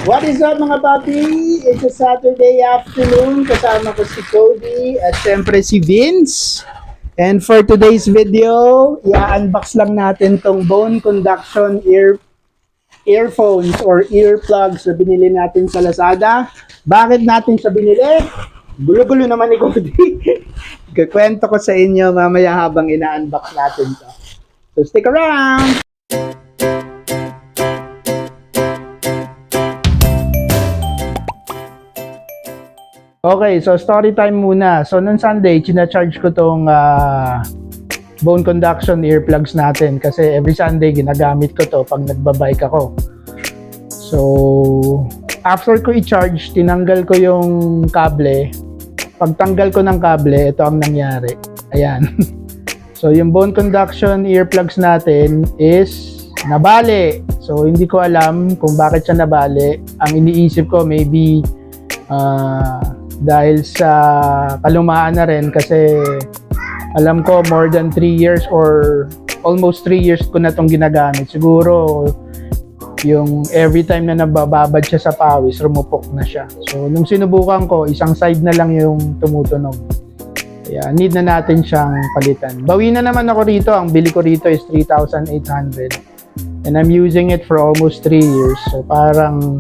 What is up mga papi? It's a Saturday afternoon. Kasama ko si Cody at syempre si Vince. And for today's video, i-unbox lang natin tong bone conduction earphones or earplugs na binili natin sa Lazada. Bakit natin siya binili? Gulo-gulo naman ni Cody. Kukwento ko sa inyo mamaya habang ina-unbox natin to. So stick around! Okay, so story time muna. So, noong Sunday, charge ko tong bone conduction earplugs natin kasi every Sunday ginagamit ko to pag nagbabike ako. So, after ko i-charge, tinanggal ko yung kable. Pagtanggal ko ng kable, ito ang nangyari. Ayan. So, yung bone conduction earplugs natin is nabali. So, hindi ko alam kung bakit siya nabali. Ang iniisip ko, maybe dahil sa kalumaan na rin kasi alam ko more than 3 years or almost 3 years ko na itong ginagamit. Siguro yung every time na nabababad siya sa pawis, rumupok na siya. So nung sinubukan ko, isang side na lang yung tumutunog. Kaya need na natin siyang palitan. Bawi na naman ako rito. Ang bili ko rito is 3,800 and I'm using it for almost 3 years. So parang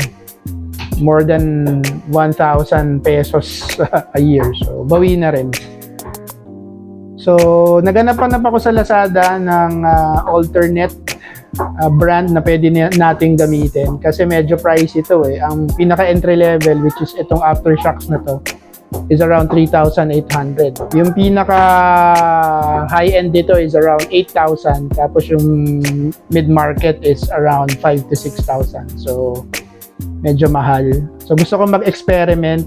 more than 1,000 pesos a year. So, bawi na rin. So, naganap-hanap ako sa Lazada ng alternate brand na pwede nating gamitin kasi medyo pricey ito eh. Ang pinaka-entry level, which is itong Aftershocks na to, is around 3,800. Yung pinaka-high-end dito is around 8,000. Tapos yung mid-market is around 5,000 to 6,000. So, medyo mahal. So gusto ko mag-experiment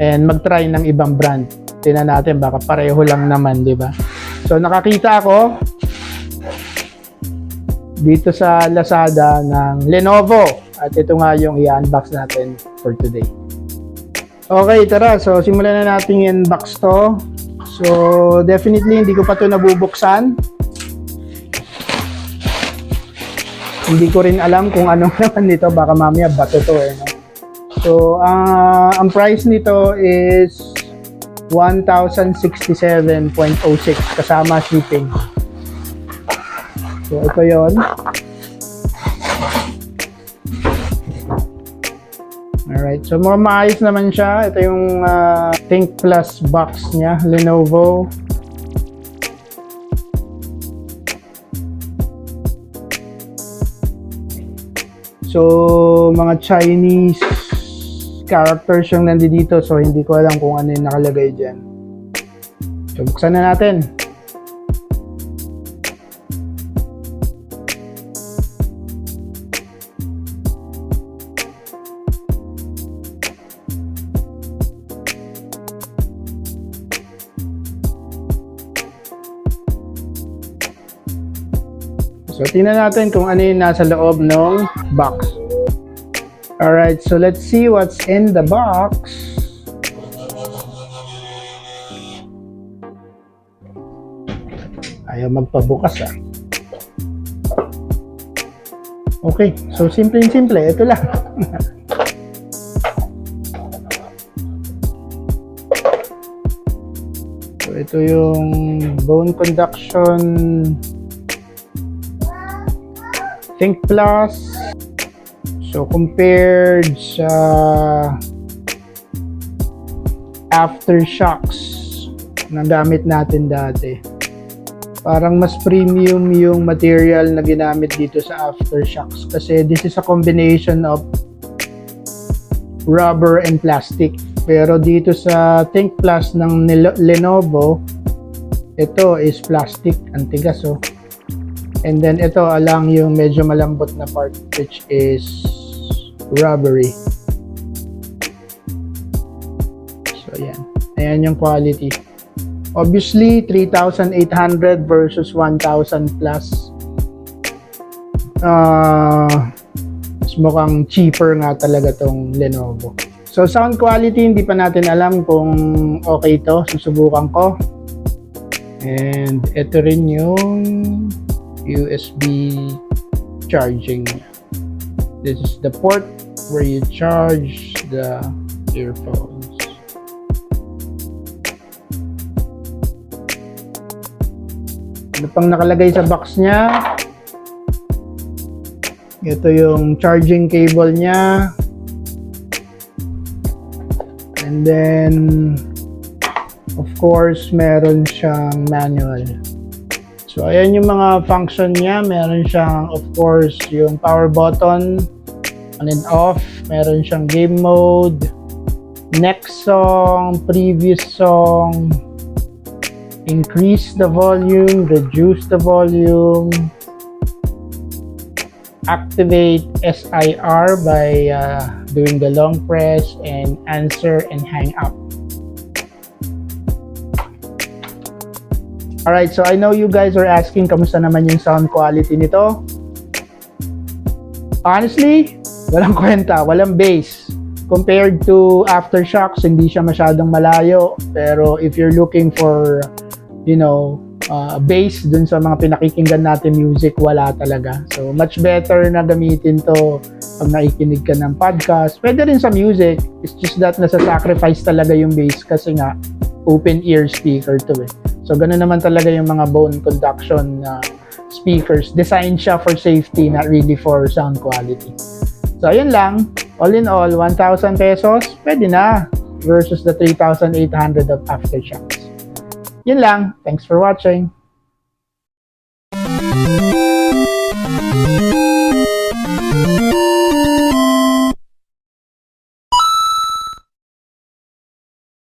and mag-try ng ibang brand. Tingnan natin baka pareho lang naman, 'di ba? So nakakita ako dito sa Lazada ng Lenovo at ito nga yung i-unbox natin for today. Okay, tara. So simulan na natin i-unbox to. So definitely hindi ko pa to nabubuksan. Hindi ko rin alam kung ano naman nito. Baka mamaya bato to eh. No? So, ang price nito is 1,067.06 kasama shipping. So, ito yon. Alright. So, mga maayos naman siya. Ito yung Think Plus box niya. Lenovo. So, mga Chinese characters yung nandito. So, hindi ko alam kung ano yung nakalagay dyan. So, buksan na natin. So, tingnan natin kung ano yung nasa loob ng box. Alright, so let's see what's in the box. Ayaw magpabukas ah. Okay, so simple-simple. Ito lang. So, ito yung bone conduction Think Plus. So compared sa Aftershocks na gamit natin dati, parang mas premium yung material na ginamit dito sa Aftershocks kasi this is a combination of rubber and plastic. Pero dito sa Think Plus ng Lenovo, ito is plastic, ang tigas oh. And then ito alang yung medyo malambot na part which is rubbery. So ayan. Ayan yung quality. Obviously 3,800 versus 1,000 plus. Mas mukhang cheaper nga talaga tong Lenovo. So sound quality hindi pa natin alam kung okay to. Susubukan ko. And ito rin yung USB charging. This is the port where you charge the earphones. Ano pang nakalagay sa box niya? Ito yung charging cable niya. And then, of course, meron siyang manual. So, ayan yung mga function niya. Meron siyang, of course, yung power button, on and off. Meron siyang game mode, next song, previous song, increase the volume, reduce the volume, activate SIR by doing the long press, and answer and hang up. Alright, so I know you guys are asking kamusta naman yung sound quality nito. Honestly, walang kwenta, walang bass. Compared to Aftershocks, hindi siya masyadong malayo. Pero if you're looking for, bass dun sa mga pinakikinggan natin music, wala talaga. So, much better na gamitin to pag nakikinig ka ng podcast. Pwede rin sa music. It's just that nasa-sacrifice talaga yung bass kasi nga, open ear speaker to eh. So, ganun naman talaga yung mga bone conduction speakers. Designed siya for safety, not really for sound quality. So, ayun lang. All in all, 1,000 pesos, pwede na. Versus the 3,800 of Aftershocks. Yun lang. Thanks for watching.